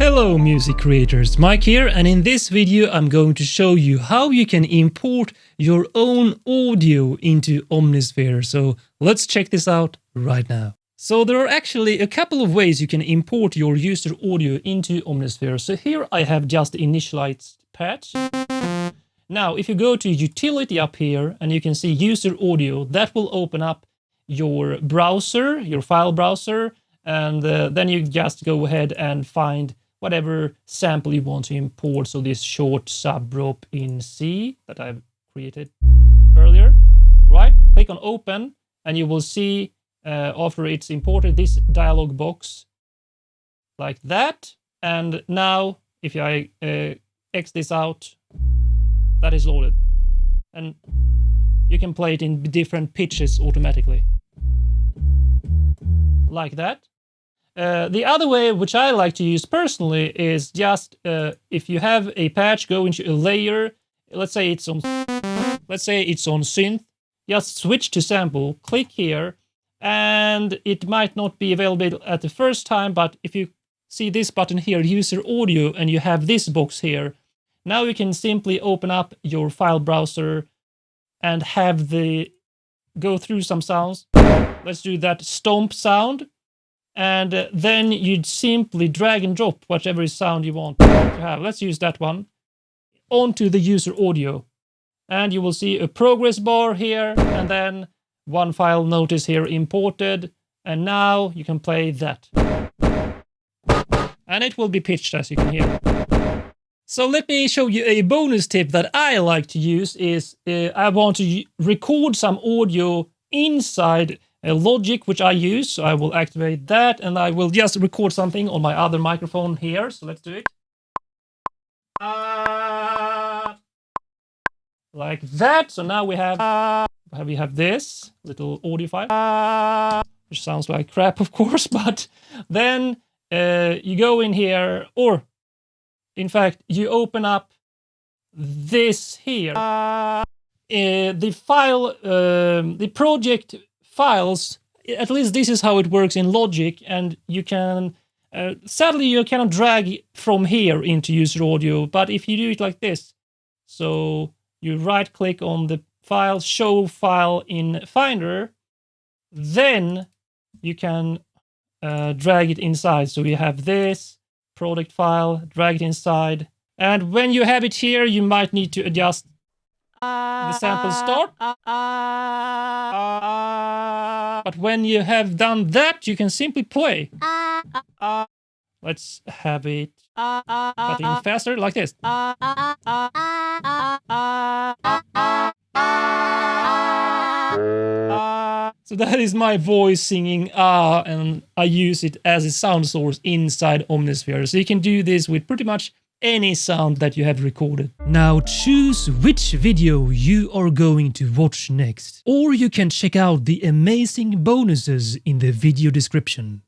Hello music creators, Mike here, and in this video I'm going to show you how you can import your own audio into Omnisphere. So let's check this out right now. So there are actually a couple of ways you can import your user audio into Omnisphere. So here I have just the initialized patch. Now if you go to utility up here and you can see user audio, that will open up your browser, your file browser, and then you just go ahead and find whatever sample you want to import. So this short subrope in C that I've created earlier, right? Click on open and you will see after it's imported this dialog box like that. And now if I X this out, that is loaded. And you can play it in different pitches automatically. Like that. The other way, which I like to use personally, is just if you have a patch, go into a layer. Let's say it's on synth. Just switch to sample. Click here, and it might not be available at the first time. But if you see this button here, user audio, and you have this box here, now you can simply open up your file browser and have go through some sounds. Let's do that stomp sound. And then you'd simply drag and drop whatever sound you want to have. Let's use that one onto the user audio. And you will see a progress bar here, and then one file notice here imported. And now you can play that. And it will be pitched, as you can hear. So let me show you a bonus tip that I like to use is I want to record some audio inside Logic, which I use, so I will activate that, and I will just record something on my other microphone here. So let's do it. Like that. So now we have this little audio file, which sounds like crap, of course, but then you go in here, or in fact, you open up this here. The file, the project files, at least this is how it works in Logic, and you can sadly you cannot drag from here into user audio, but if you do it like this, so you right click on the file, show file in Finder, then you can drag it inside. So you have this product file, drag it inside, and when you have it here you might need to adjust the sample start. But when you have done that, you can simply play. Let's have it but even faster, like this. So that is my voice singing and I use it as a sound source inside Omnisphere. So you can do this with pretty much any sound that you have recorded. Now choose which video you are going to watch next, or you can check out the amazing bonuses in the video description.